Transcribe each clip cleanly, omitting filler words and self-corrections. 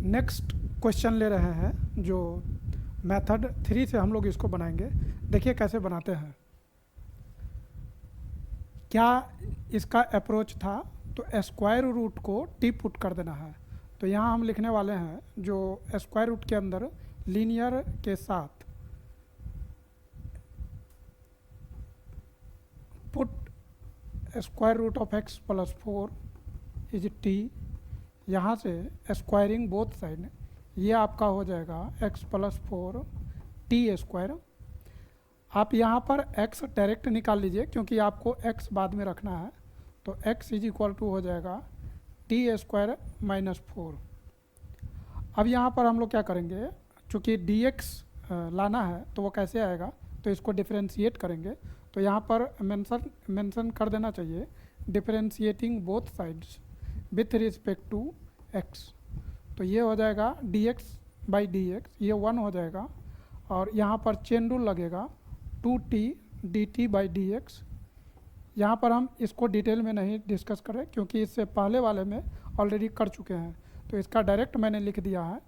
Next question ले रहे हैं जो मेथड 3 से हम लोग इसको बनाएंगे। देखिए कैसे बनाते हैं। क्या इसका अप्रोच था तो स्क्वायर रूट को टी पुट कर देना है। तो यहाँ हम लिखने वाले हैं जो स्क्वायर रूट के अंदर लीनियर के साथ put square root of x plus 4 is T. यहाँ से स्क्वायरिंग बोथ साइड, ये आपका हो जाएगा x प्लस 4 टी स्क्वायर। आप यहाँ पर x डायरेक्ट निकाल लीजिए क्योंकि आपको x बाद में रखना है। तो x इज इक्वल टू हो जाएगा टी स्क्वायर माइनस 4। अब यहाँ पर हम लोग क्या करेंगे, चूँकि dx लाना है तो वो कैसे आएगा, तो इसको डिफरेंशिएट करेंगे। तो यहाँ पर मेंशन कर देना चाहिए differentiating both sides with respect to x। तो ये हो जाएगा dx बाई dx, ये 1 हो जाएगा और यहाँ पर चेन रूल लगेगा 2t dt बाई dx। यहाँ पर हम इसको डिटेल में नहीं डिस्कस करें क्योंकि इससे पहले वाले में ऑलरेडी कर चुके हैं। तो इसका डायरेक्ट मैंने लिख दिया है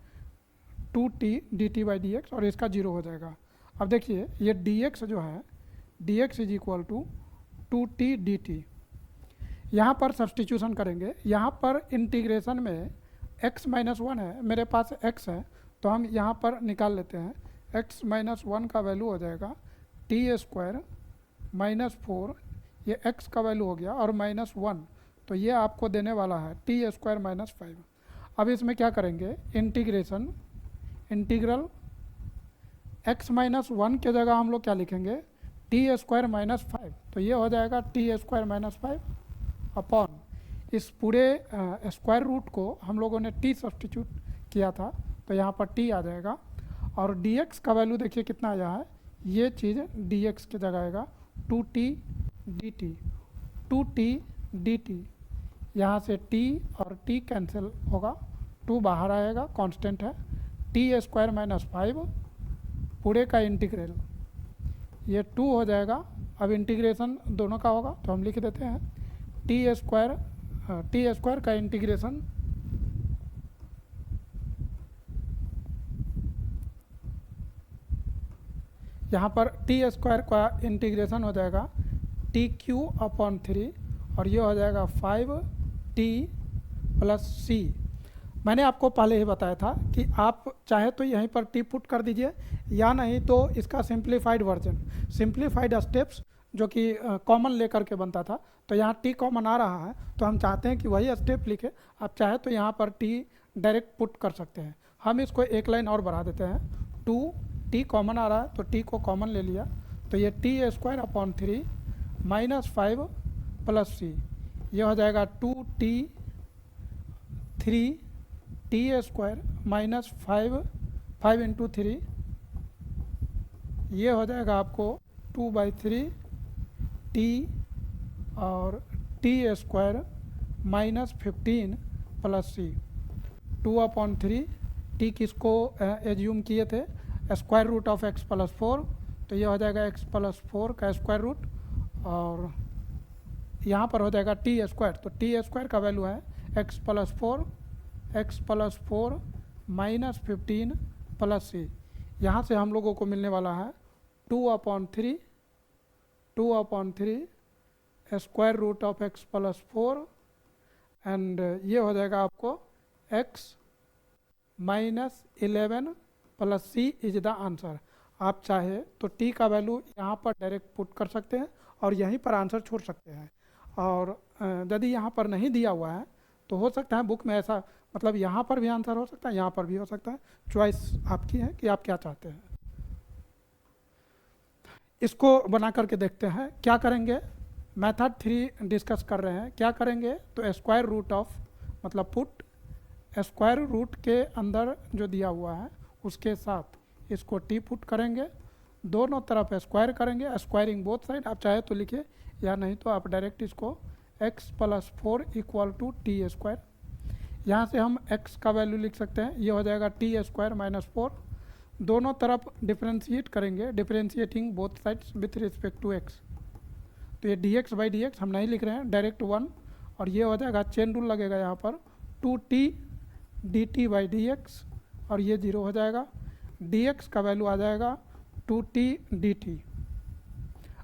2t dt बाई dx और इसका 0 हो जाएगा। अब देखिए ये dx जो है dx is equal to 2t dt। यहाँ पर सब्सटीट्यूशन करेंगे। यहाँ पर इंटीग्रेशन में x माइनस 1 है, मेरे पास x है तो हम यहाँ पर निकाल लेते हैं। x माइनस 1 का वैल्यू हो जाएगा टी स्क्वायर माइनस 4, ये x का वैल्यू हो गया और माइनस 1, तो ये आपको देने वाला है टी स्क्वायर माइनस 5। अब इसमें क्या करेंगे, इंटीग्रल x माइनस 1 के जगह हम लोग क्या लिखेंगे, टी स्क्वायर माइनस 5। तो ये हो जाएगा टी स्क्वायर माइनस 5 अपॉन इस पूरे स्क्वायर रूट को हम लोगों ने t सब्सटीट्यूट किया था तो यहाँ पर t आ जाएगा। और dx का वैल्यू देखिए कितना आया है, ये चीज़ dx की जगह आएगा 2t dt, 2t dt। यहाँ से t और t कैंसिल होगा, 2 बाहर आएगा, कांस्टेंट है। टी स्क्वायर माइनस 5 पूरे का इंटीग्रल, ये 2 हो जाएगा। अब इंटीग्रेशन दोनों का होगा तो हम लिख देते हैं टी स्क्वायर का इंटीग्रेशन यहाँ पर टी स्क्वायर का इंटीग्रेशन हो जाएगा टी क्यू अपॉन 3 और ये हो जाएगा 5t प्लस सी। मैंने आपको पहले ही बताया था कि आप चाहे तो यहीं पर टी पुट कर दीजिए या नहीं तो इसका सिंप्लीफाइड वर्जन, सिंप्लीफाइड स्टेप्स जो कि कॉमन लेकर के बनता था। तो यहाँ टी कॉमन आ रहा है तो हम चाहते हैं कि वही स्टेप लिखे। आप चाहे तो यहाँ पर टी डायरेक्ट पुट कर सकते हैं। हम इसको एक लाइन और बढ़ा देते हैं, 2t कॉमन आ रहा है तो t को कॉमन ले लिया, तो ये T square upon 3 minus 5 plus C, ये हो जाएगा 2t 3t square minus 5 into 3, ये हो जाएगा आपको 2/3 t और t square minus 15 plus C. 2/3 t किसको एज्यूम किए थे, square root of x plus 4, तो ये हो जाएगा x प्लस 4 का स्क्वायर रूट और यहाँ पर हो जाएगा टी स्क्वायर। तो टी स्क्वायर का वैल्यू है x plus 4 minus 15 plus C. यहाँ से हम लोगों को मिलने वाला है 2/3 square root of x plus 4 and ये हो जाएगा आपको x minus 11 plus C is the answer. आप चाहे तो t का वैल्यू यहाँ पर डायरेक्ट पुट कर सकते हैं और यहीं पर आंसर छोड़ सकते हैं। और यदि यहाँ पर नहीं दिया हुआ है तो हो सकता है बुक में ऐसा, मतलब यहाँ पर भी आंसर हो सकता है, यहाँ पर भी हो सकता है। चॉइस आपकी है कि आप क्या चाहते हैं। इसको बना करके देखते हैं क्या करेंगे। मेथड 3 डिस्कस कर रहे हैं, क्या करेंगे तो स्क्वायर रूट ऑफ, मतलब पुट स्क्वायर रूट के अंदर जो दिया हुआ है उसके साथ इसको टी पुट करेंगे, दोनों तरफ स्क्वायर करेंगे, स्क्वायरिंग बोथ साइड। आप चाहे तो लिखिए या नहीं तो आप डायरेक्ट इसको x plus 4 equal to T square. यहाँ से हम x का वैल्यू लिख सकते हैं, ये हो जाएगा टी स्क्वायर माइनस 4। दोनों तरफ डिफरेंशिएट करेंगे, differentiating both sides with respect to x। तो ये dx बाई dx हम नहीं लिख रहे हैं, डायरेक्ट 1 और ये हो जाएगा, चेन रूल लगेगा यहाँ पर 2t D T by D x, और ये 0 हो जाएगा। डी एक्स का वैल्यू आ जाएगा 2t dt।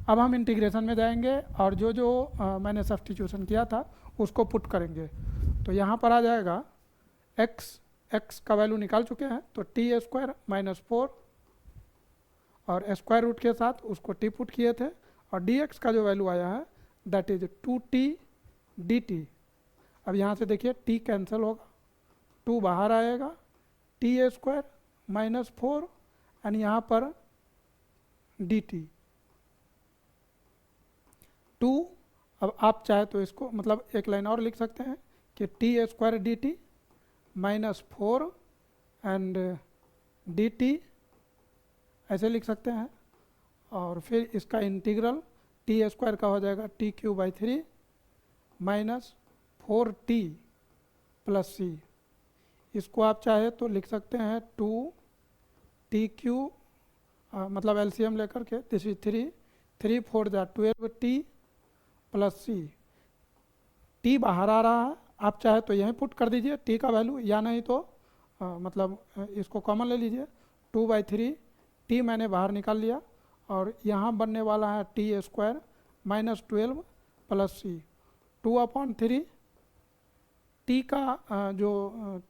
अब हम इंटीग्रेशन में जाएंगे और जो जो मैंने सब्स्टिट्यूशन किया था उसको पुट करेंगे। तो यहाँ पर आ जाएगा x का वैल्यू निकाल चुके हैं, तो टी स्क्वायर माइनस 4 और स्क्वायर रूट के साथ उसको t पुट किए थे, और dx का जो वैल्यू आया है दैट इज 2t dt। अब यहाँ से देखिए t कैंसिल होगा, 2 बाहर आएगा, टी स्क्वायर माइनस 4 एंड यहाँ पर dt 2। अब आप चाहे तो इसको मतलब एक लाइन और लिख सकते हैं कि T square D T minus 4 and D T, ऐसे लिख सकते हैं। और फिर इसका इंटीग्रल टी स्क्वायर का हो जाएगा T cube by 3 minus 4t plus C. इसको आप चाहे तो लिख सकते हैं 2t क्यू, मतलब एलसीएम लेकर के, दिस इज 3 4 जा 12t प्लस सी। टी बाहर आ रहा है, आप चाहे तो यहीं पुट कर दीजिए टी का वैल्यू, या नहीं तो मतलब इसको कॉमन ले लीजिए, 2/3 टी मैंने बाहर निकाल लिया, और यहाँ बनने वाला है T square minus 12 plus C. 2/3 T का जो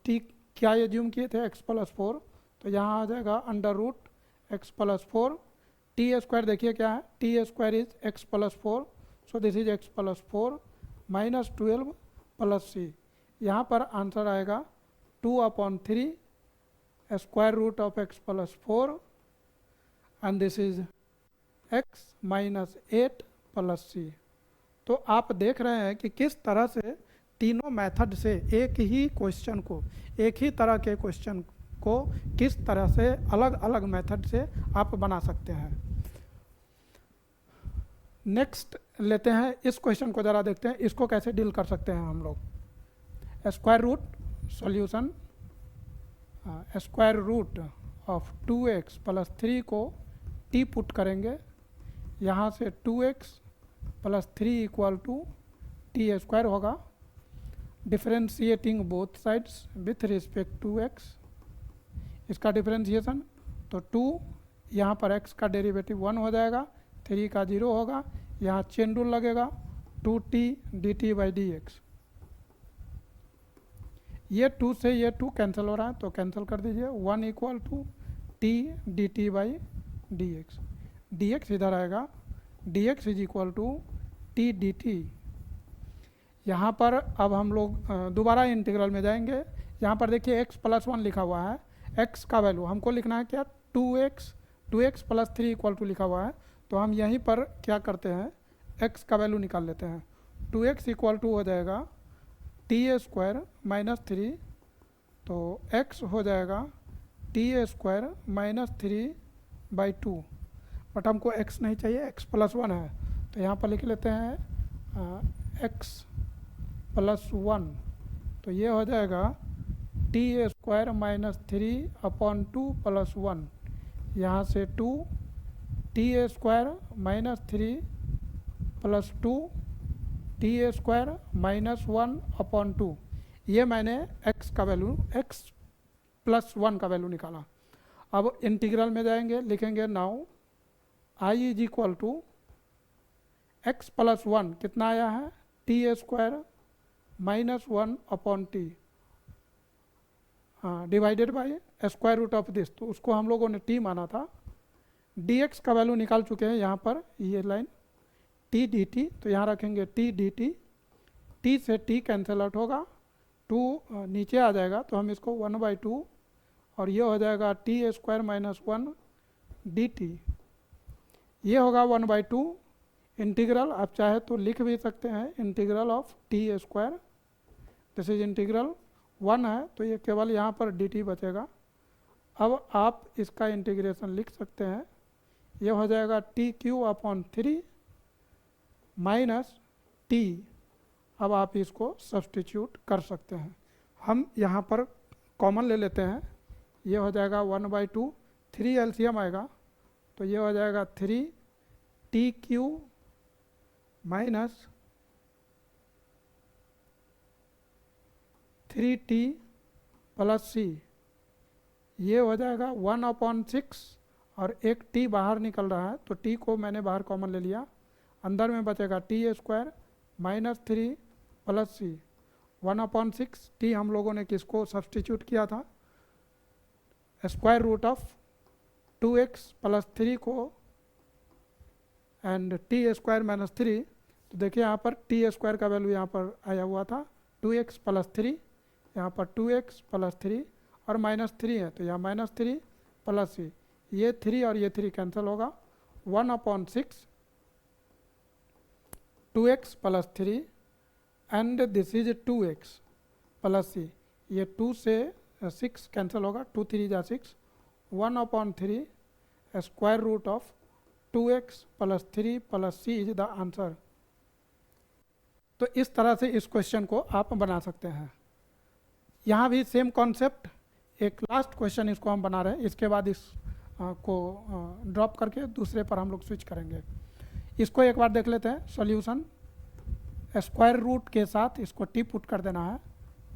टी क्या एज्यूम किए थे x प्लस 4, तो यहाँ आ जाएगा under root x plus 4। T square देखिए क्या है, T square is x plus 4, so this is x plus 4 minus 12 plus C. यहाँ पर आंसर आएगा 2/3 square root of x plus 4 and this is x minus 8 plus C. तो आप देख रहे हैं कि किस तरह से तीनों मेथड से एक ही क्वेश्चन को, एक ही तरह के क्वेश्चन को किस तरह से अलग अलग मेथड से आप बना सकते हैं। नेक्स्ट लेते हैं, इस क्वेश्चन को ज़रा देखते हैं, इसको कैसे डील कर सकते हैं हम लोग। Square root solution, square root of 2x plus 3 को t पुट करेंगे, यहाँ से 2x plus 3 equal to T square होगा। Differentiating both sides with respect to x, इसका डिफरेंशिएशन, तो 2 यहाँ पर x का डेरिवेटिव 1 हो जाएगा, 3 का 0 होगा, यहाँ चेन रूल लगेगा 2t dt by D x. ये 2 से ये 2 कैंसिल हो रहा है, तो कैंसिल कर दीजिए, 1 equal to t dt by D X. D X इधर आएगा, D X is equal to T D T. यहाँ पर अब हम लोग दोबारा इंटीग्रल में जाएंगे। यहाँ पर देखिए x प्लस 1 लिखा हुआ है, x का वैल्यू हमको लिखना है क्या, 2x प्लस 3 इक्वल टू लिखा हुआ है, तो हम यहीं पर क्या करते हैं, x का वैल्यू निकाल लेते हैं। 2x इक्वल टू हो जाएगा टी स्क्वायर माइनस 3, तो x हो जाएगा T square minus 3 by 2, but हमको x नहीं चाहिए, x प्लस 1 है, तो यहाँ पर लिख लेते हैं x प्लस 1, तो ये हो जाएगा टी स्क्वायर माइनस 3/2 प्लस 1, यहाँ से 2 T square minus 3 plus 2 T square minus 1/2। ये मैंने x का वैल्यू, x प्लस 1 का वैल्यू निकाला। अब इंटीग्रल में जाएंगे, लिखेंगे now i is equal to x plus 1 कितना आया है, T square minus 1/t divided by square root of this, तो उसको हम लोगों ने t माना था। dx का वैल्यू निकाल चुके हैं यहाँ पर, ये लाइन t dt, तो यहाँ रखेंगे t dt, t से t कैंसिल आउट होगा, 2 नीचे आ जाएगा, तो हम इसको 1/2, और ये हो जाएगा टी स्क्वायर माइनस 1 dt, ये होगा 1/2। इंटीग्रल आप चाहे तो लिख भी सकते हैं, integral of T square, this is integral 1 है, तो ये केवल यहाँ पर dt बचेगा। अब आप इसका इंटीग्रेशन लिख सकते हैं, ये हो जाएगा t³ माइनस t। अब आप इसको सब्स्टिट्यूट कर सकते हैं, हम यहाँ पर कॉमन ले लेते हैं, ये हो जाएगा 1/2, 3 एलसीएम आएगा, तो ये हो जाएगा 3t³ minus 3t plus C, ये हो जाएगा 1/6 और एक टी बाहर निकल रहा है तो टी को मैंने बाहर कॉमन ले लिया, अंदर में बचेगा t² माइनस 3 प्लस सी 1/6 टी हम लोगों ने किसको सब्सटीट्यूट किया था, square root of 2x plus 3 को एंड t² माइनस 3, तो देखिए यहाँ पर t² का वैल्यू यहाँ पर आया हुआ था 2x प्लस 3, यहाँ पर 2x प्लस 3 और माइनस 3 है तो यहाँ माइनस 3 प्लस सी, ये 3 और ये 3 कैंसिल होगा, 1/6 2x plus 3 and this is 2x plus C, ये 2 से 6 कैंसिल होगा, 2 3 जा 6, 1/3 square root of 2x plus 3 plus C is the answer. तो इस तरह से इस क्वेश्चन को आप बना सकते हैं। यहाँ भी सेम कॉन्सेप्ट, एक लास्ट क्वेश्चन इसको हम बना रहे हैं, इसके बाद इस को ड्रॉप करके दूसरे पर हम लोग स्विच करेंगे। इसको एक बार देख लेते हैं सॉल्यूशन। स्क्वायर रूट के साथ इसको टी पुट कर देना है,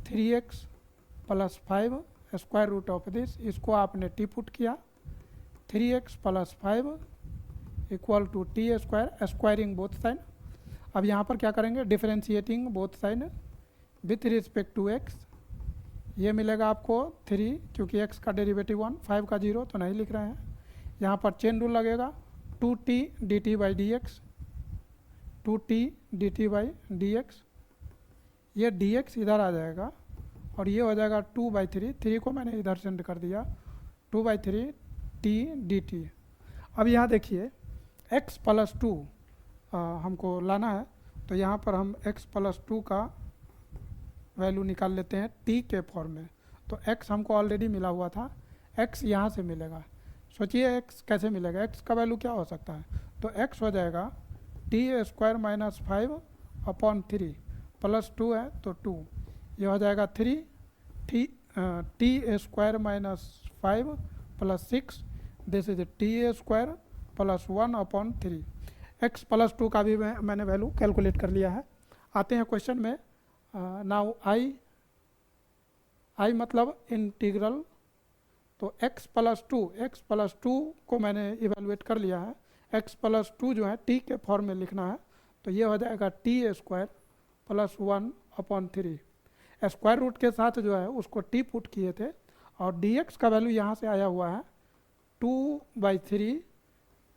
3x plus 5 square root of this, इसको आपने टी पुट किया, 3x plus 5 equal to t² squaring both side. अब यहाँ पर क्या करेंगे, differentiating both side with respect to x, ये मिलेगा आपको 3 क्योंकि x का डेरिवेटिव 1, 5 का 0 तो नहीं लिख रहे हैं। यहाँ पर चेन रूल लगेगा, 2t dt by dx, 2t dt by dx, ये dx इधर आ जाएगा और ये हो जाएगा 2/3, 3 को मैंने इधर सेंड कर दिया, 2/3 t dt। अब यहाँ देखिए x प्लस 2 हमको लाना है, तो यहाँ पर हम x प्लस 2 का वैल्यू निकाल लेते हैं t के फॉर्म में। तो x हमको ऑलरेडी मिला हुआ था, x यहाँ से मिलेगा। सोचिए x कैसे मिलेगा, x का वैल्यू क्या हो सकता है, तो x हो जाएगा t² माइनस 5/3 प्लस 2 है तो 2, ये हो जाएगा 3 t² minus 5 plus 6, this is t² plus 1/3। x plus 2 का भी मैंने वैल्यू कैलकुलेट कर लिया है। आते हैं क्वेश्चन में। नाउ आई मतलब इंटीग्रल, तो x प्लस 2 को मैंने इवेलुएट कर लिया है, x प्लस 2 जो है t के फॉर्म में लिखना है, तो ये हो जाएगा t² प्लस 1/3। स्क्वायर रूट के साथ जो है उसको t पुट किए थे और dx का वैल्यू यहाँ से आया हुआ है 2/3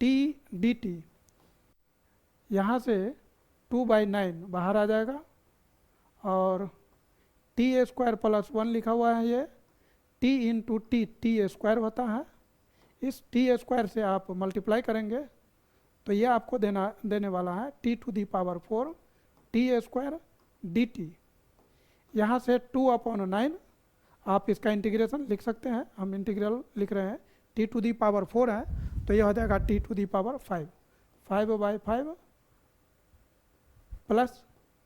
t dt, यहाँ से 2/9 बाहर आ जाएगा और t² प्लस 1 लिखा हुआ है, ये t इंटू t² होता है, इस t² से आप मल्टीप्लाई करेंगे तो ये आपको देने वाला है t⁴ t² dt। यहाँ से 2/9 आप इसका इंटीग्रेशन लिख सकते हैं, हम इंटीग्रल लिख रहे हैं, t⁴ है तो ये हो जाएगा t⁵ 5/5 plus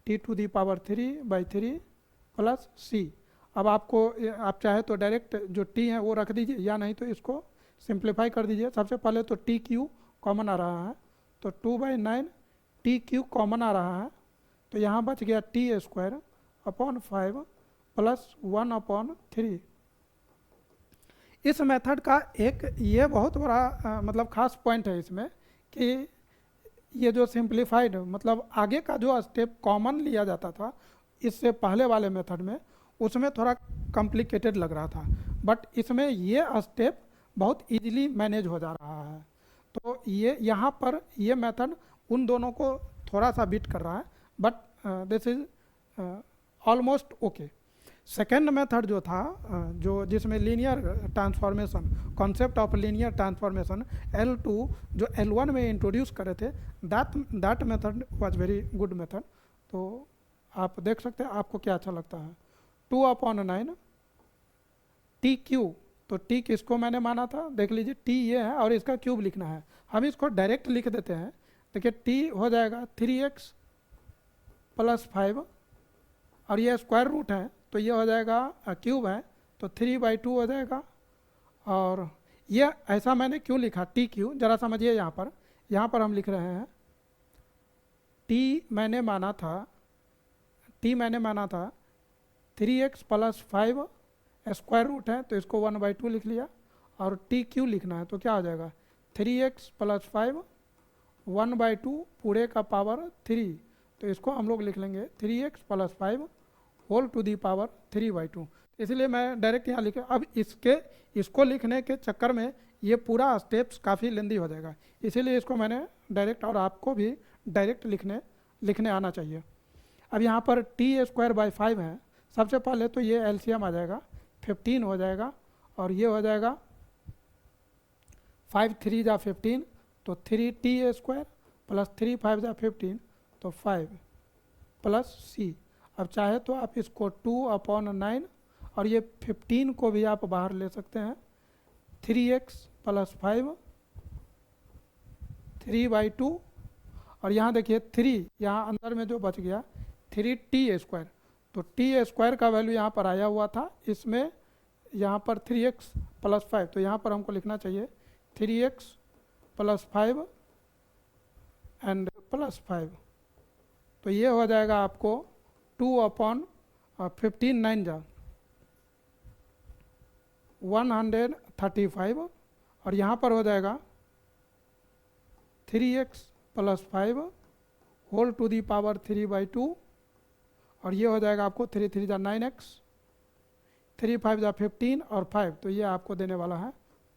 t⁵3/3 plus c। अब आपको आप चाहे तो डायरेक्ट जो t है वो रख दीजिए या नहीं तो इसको सिंप्लीफाई कर दीजिए। सबसे पहले तो t³ कॉमन आ रहा है, तो 2/9 t³ कॉमन आ रहा है, तो यहाँ बच गया t²/5 प्लस 1/3। इस मेथड का एक ये बहुत बड़ा मतलब खास पॉइंट है इसमें कि ये जो सिंप्लीफाइड मतलब आगे का जो स्टेप कॉमन लिया जाता था इससे पहले वाले मेथड में, उसमें थोड़ा कॉम्प्लिकेटेड लग रहा था, बट इसमें ये स्टेप बहुत इजीली मैनेज हो जा रहा है। तो ये यहाँ पर ये मेथड उन दोनों को थोड़ा सा बीट कर रहा है, but this is almost okay. Second method जो था जो जिसमें linear transformation, concept of linear transformation L2 जो L1 में इंट्रोड्यूस करे थे, that method was very good method. तो आप देख सकते हैं आपको क्या अच्छा लगता है। 2/9 t³, तो t किसको मैंने माना था, देख लीजिए t ये है और इसका क्यूब लिखना है, हम इसको डायरेक्ट लिख देते हैं। देखिए t हो जाएगा 3x प्लस 5 और ये स्क्वायर रूट है तो ये हो जाएगा क्यूब है तो 3/2 हो जाएगा। और ये ऐसा मैंने क्यों लिखा t³, जरा समझिए। यहाँ पर हम लिख रहे हैं t मैंने माना था 3x प्लस 5 स्क्वायर रूट है तो इसको 1/2 लिख लिया, और टी क्यों लिखना है तो क्या हो जाएगा 3x + 5 1/2 पूरे का पावर 3, तो इसको हम लोग लिख लेंगे 3x + 5 whole to the power 3/2। इसलिए मैं डायरेक्ट यहाँ लिखे। अब इसको लिखने के चक्कर में ये पूरा स्टेप्स काफ़ी लेंदी हो जाएगा, इसीलिए इसको मैंने डायरेक्ट, और आपको भी डायरेक्ट लिखने आना चाहिए। अब यहाँ पर t²/5 है, सबसे पहले तो ये एलसीएम आ जाएगा 15 हो जाएगा, और ये हो जाएगा 5 3 जा 15 तो 3t² + 3 5 जा 15 तो 5 प्लस c। अब चाहे तो आप इसको 2/9 और ये 15 को भी आप बाहर ले सकते हैं, 3x + 5 3/2, और यहाँ देखिए 3 यहाँ अंदर में जो बच गया 3t², तो t² का वैल्यू यहाँ पर आया हुआ था, इसमें यहाँ पर 3x + 5, तो यहाँ पर हमको लिखना चाहिए 3x + 5 एंड +5, तो ये हो जाएगा आपको 2/15 9 जा 135, और यहाँ पर हो जाएगा 3x + 5 whole to the power 3/2, और ये हो जाएगा आपको 3 3 जा 9x 3 5 जा 15 और 5, तो ये आपको देने वाला है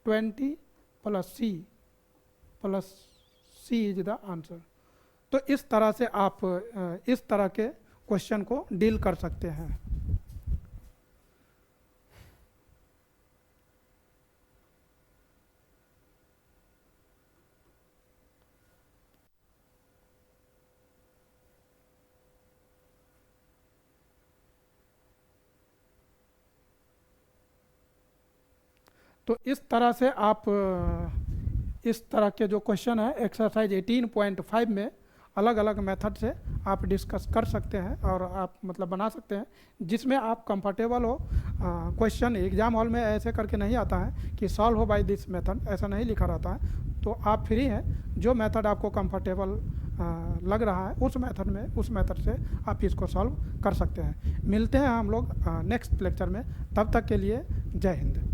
20 + c इज द आंसर। तो इस तरह से आप इस तरह के क्वेश्चन को डील कर सकते हैं। तो इस तरह से आप इस तरह के जो क्वेश्चन है एक्सरसाइज 18.5 में अलग अलग मेथड से आप डिस्कस कर सकते हैं, और आप मतलब बना सकते हैं जिसमें आप कंफर्टेबल हो। क्वेश्चन एग्जाम हॉल में ऐसे करके नहीं आता है कि सॉल्व हो बाय दिस मेथड, ऐसा नहीं लिखा रहता है। तो आप फ्री हैं, जो मेथड आपको कंफर्टेबल लग रहा है उस मेथड से आप इसको सॉल्व कर सकते हैं। मिलते हैं हम लोग नेक्स्ट लेक्चर में, तब तक के लिए जय हिंद।